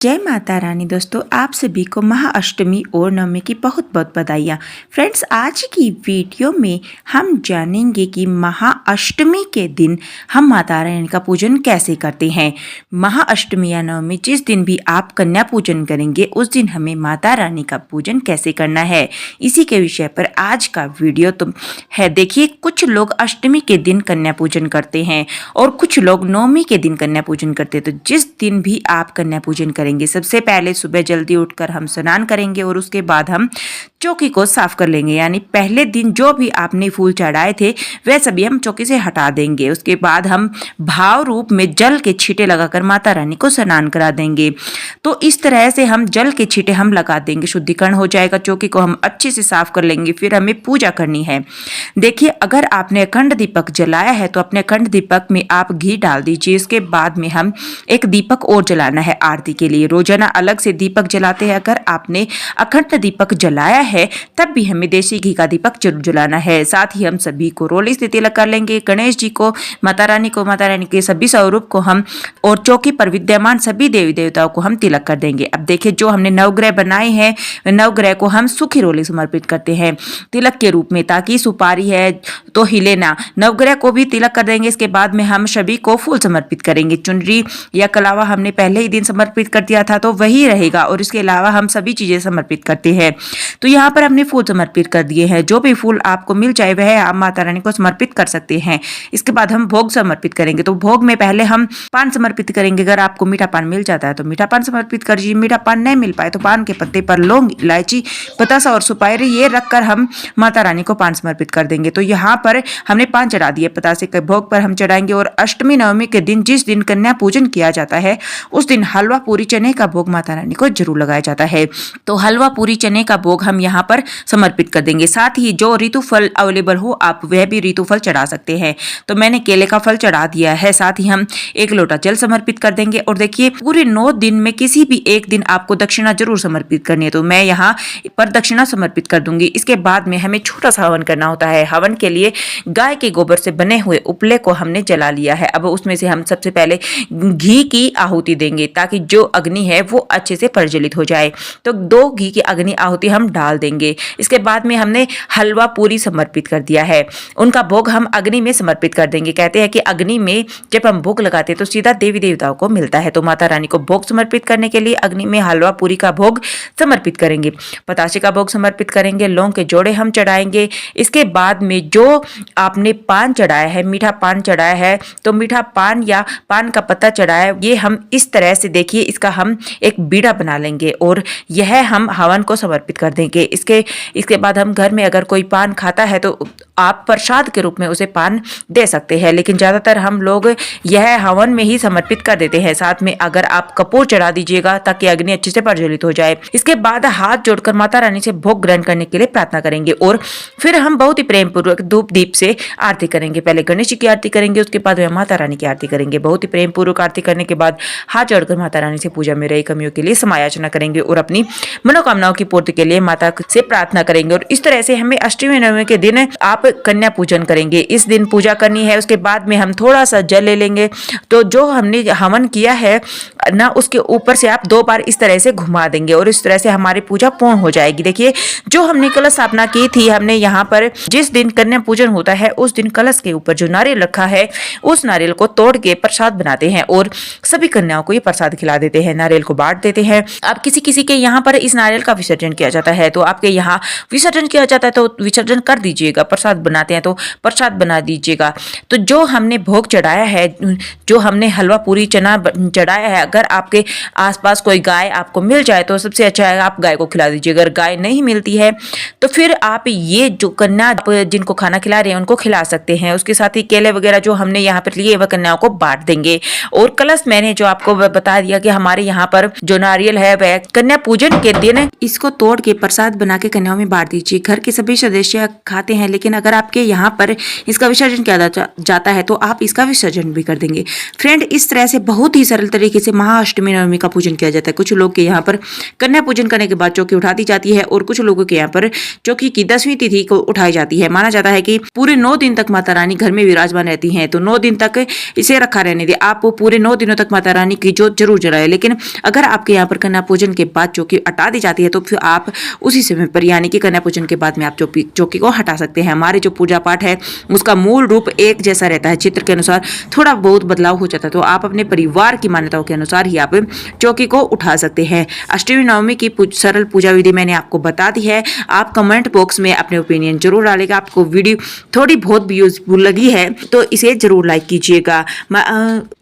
जय माता रानी। दोस्तों, आप सभी को महाअष्टमी और नवमी की बहुत बहुत बधाइयाँ। फ्रेंड्स, आज की वीडियो में हम जानेंगे कि महाअष्टमी के दिन हम माता रानी का पूजन कैसे करते हैं। महाअष्टमी या नवमी जिस दिन भी आप कन्या पूजन करेंगे उस दिन हमें माता रानी का पूजन कैसे करना है, इसी के विषय पर आज का वीडियो तो है। देखिए, कुछ लोग अष्टमी के दिन कन्या पूजन करते हैं और कुछ लोग नवमी के दिन कन्या पूजन करते हैं। तो जिस दिन भी आप कन्या पूजन करेंगे, सबसे पहले सुबह जल्दी उठकर हम स्नान करेंगे और उसके बाद हम चौकी को साफ कर लेंगे। यानी पहले दिन जो भी आपने फूल चढ़ाए थे वह सभी हम चौकी से हटा देंगे। उसके बाद हम भाव रूप में जल के छींटे लगाकर माता रानी को स्नान करा देंगे। तो इस तरह से हम जल के छींटे हम लगा देंगे, शुद्धिकरण हो जाएगा। चौकी को हम अच्छे से साफ कर लेंगे। फिर हमें पूजा करनी है। देखिए, अगर आपने अखंड दीपक जलाया है तो अपने अखंड दीपक में आप घी डाल दीजिए। इसके बाद में हम एक दीपक और जलाना है आरती के लिए। रोजाना अलग से दीपक जलाते हैं। अगर आपने अखंड दीपक जलाया है तब भी हमें देसी घी का दीपक जरूर जलाना है। साथ ही हम सभी को रोली से तिलक कर लेंगे। गणेश जी को, माता रानी के सभी स्वरूप को हम और चौकी पर विद्यमान सभी देवी देवताओं को हम तिलक कर देंगे। अब देखिए, जो हमने नवग्रह बनाए हैं नवग्रह को हम सूखी रोली समर्पित करते हैं तिलक के रूप में, ताकि सुपारी है तो हिले ना। नवग्रह को भी तिलक कर देंगे। इसके बाद में हम सभी को फूल समर्पित करेंगे। चुनरी या कलावा हमने पहले ही दिन समर्पित कर दिया था तो वही रहेगा और इसके अलावा हम सभी चीजें समर्पित करते हैं। तो यहाँ पर हमने फूल समर्पित कर दिए हैं। जो भी फूल आपको मिल जाए वह आप माता रानी को समर्पित कर सकते हैं। इसके बाद हम भोग समर्पित करेंगे। तो भोग में पहले हम पान समर्पित करेंगे। अगर आपको मीठा पान मिल जाता है तो मीठा पान समर्पित कर दीजिए। मीठा पान नहीं मिल पाए तो पान के पत्ते पर लौंग, इलायची, बतासा और सुपारी ये रखकर हम माता रानी को पान समर्पित कर देंगे। तो यहाँ पर हमने पान चढ़ा दिए। पतासे के भोग पर हम चढ़ाएंगे। और अष्टमी नवमी के दिन जिस दिन कन्या पूजन किया जाता है उस दिन हलवा पूरी चने का भोग माता रानी को जरूर लगाया जाता है। तो हलवा पूरी चने का भोग हम यहाँ पर समर्पित कर देंगे। साथ ही जो ऋतु फल अवेलेबल हो आप वह भी ऋतु फल चढ़ा सकते हैं। तो मैंने केले का फल चढ़ा दिया है। साथ ही हम एक लोटा जल समर्पित कर देंगे। और देखिए, पूरे 9 दिन में किसी भी एक दिन आपको दक्षिणा जरूर समर्पित करनी है। तो मैं यहाँ पर दक्षिणा समर्पित कर दूंगी। इसके बाद में हमें छोटा सा हवन करना होता है। हवन के लिए गाय के गोबर से बने हुए उपले को हमने जला लिया है। अब उसमें से हम सबसे पहले घी की आहुति देंगे ताकि जो अग्नि है वो अच्छे से प्रज्वलित हो जाए। तो 2 घी की अग्नि आहुति हम डाल देंगे। इसके बाद में हमने हलवा पूरी समर्पित कर दिया है। उनका भोग हम अग्नि में समर्पित कर देंगे। कहते हैं कि अग्नि में जब हम भोग लगाते हैं तो सीधा देवी देवताओं को मिलता है। तो माता रानी को भोग समर्पित करने के लिए अग्नि में हलवा पूरी का भोग समर्पित करेंगे। पतासे का भोग समर्पित करेंगे। लौंग के जोड़े हम चढ़ाएंगे। इसके बाद में जो आपने पान चढ़ाया है, मीठा पान चढ़ाया है, तो मीठा पान या पान का पत्ता चढ़ाया है, ये हम इस तरह से देखिए इसका हम एक बीड़ा बना लेंगे और यह हम हवन को समर्पित कर देंगे। इसके बाद हम घर में अगर कोई पान खाता है तो आप प्रसाद के रूप में उसे पान दे सकते हैं, लेकिन ज्यादातर हम लोग यह हवन में ही समर्पित कर देते हैं। साथ में अगर आप कपूर चढ़ा दीजिएगा ताकि अग्नि अच्छे से प्रज्वलित हो जाए। इसके बाद हाथ जोड़कर माता रानी से भोग ग्रहण करने के लिए प्रार्थना करेंगे और फिर हम बहुत ही प्रेम पूर्वक धूप दीप से आरती करेंगे। पहले गणेश जी की आरती करेंगे, उसके बाद माता रानी की आरती करेंगे। बहुत ही प्रेम पूर्वक आरती करने के बाद हाथ जोड़कर माता रानी से पूजा में रही कमियों के लिए समायाचना करेंगे और अपनी मनोकामनाओं की पूर्ति के लिए माता से प्रार्थना करेंगे। और इस तरह से हमें अष्टमी नवमी के दिन आप कन्या पूजन करेंगे। इस दिन पूजा करनी है। उसके बाद में हम थोड़ा सा जल ले लेंगे। तो जो हमने हवन किया है ना, उसके ऊपर से आप 2 बार इस तरह से घुमा देंगे और इस तरह से हमारी पूजा पूर्ण हो जाएगी। देखिए, जो हमने कलश स्थापना की थी, हमने यहाँ पर जिस दिन कन्या पूजन होता है उस दिन कलश के ऊपर जो नारियल रखा है उस नारियल को तोड़ के प्रसाद बनाते हैं और सभी कन्याओं को ये प्रसाद खिला देते हैं, नारियल को बांट देते हैं। अब किसी किसी के यहाँ पर इस नारियल का विसर्जन किया जाता है, तो आपके यहाँ विसर्जन किया जाता है तो विसर्जन कर दीजिएगा। प्रसाद बनाते हैं तो प्रसाद बना दीजिएगा। तो जो हमने भोग चढ़ाया है, जो हमने हलवा पूरी चना चढ़ाया है, अगर आपके आसपास कोई गाय आपको मिल जाए तो सबसे अच्छा है आप गाय को खिला दीजिए। अगर गाय नहीं मिलती है तो फिर आप ये जो कन्या जिनको खाना खिला रहे हैं उनको खिला सकते हैं। उसके साथ ही केले वगैरह जो हमने यहाँ पर लिए वह कन्याओं को बांट देंगे। और कलश मैंने जो आपको बता दिया कि हमारे यहाँ पर जो नारियल है वह कन्या पूजन के दिन इसको तोड़ के प्रसाद प्रसाद बना के कन्याओं में बांट दीजिए। घर के सभी सदस्य खाते हैं, लेकिन अगर आपके यहाँ पर इसका विसर्जन किया जाता है तो आप इसका विसर्जन भी कर देंगे। फ्रेंड, इस तरह से बहुत ही सरल तरीके से महाअष्टमी नवमी का पूजन किया जाता है। कुछ लोग के यहाँ पर कन्या पूजन करने के बाद चौकी उठा दी जाती है और कुछ लोगों के यहाँ पर चौकी की 10वीं तिथि को उठाई जाती है। माना जाता है कि पूरे 9 दिन तक माता रानी घर में विराजमान रहती हैं, तो 9 दिन तक इसे रखा रहने दे। आप पूरे 9 दिनों तक माता रानी की जोत जरूर जलाए, लेकिन अगर आपके यहाँ पर कन्या पूजन के बाद चौकी हटा दी जाती है तो फिर आप उसी समय पर यानी कि कन्या पूजन के बाद में आप चौकी को हटा सकते हैं। हमारे जो पूजा पाठ है उसका मूल रूप एक जैसा रहता है, चित्र के अनुसार थोड़ा बहुत बदलाव हो जाता है, तो आप अपने परिवार की मान्यताओं के अनुसार ही आप चौकी को उठा सकते हैं। अष्टमी नवमी की सरल पूजा विधि मैंने आपको बता दी है। आप कमेंट बॉक्स में अपने ओपिनियन जरूर डालेगा। आपको वीडियो थोड़ी बहुत भी यूजफुल लगी है तो इसे जरूर लाइक कीजिएगा।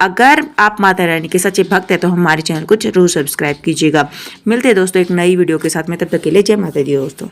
अगर आप माता रानी के सच्चे भक्त हैं तो हमारे चैनल को जरूर सब्सक्राइब कीजिएगा। मिलते हैं दोस्तों एक नई वीडियो के साथ में, तब तक के लिए जय माता दी दोस्तों।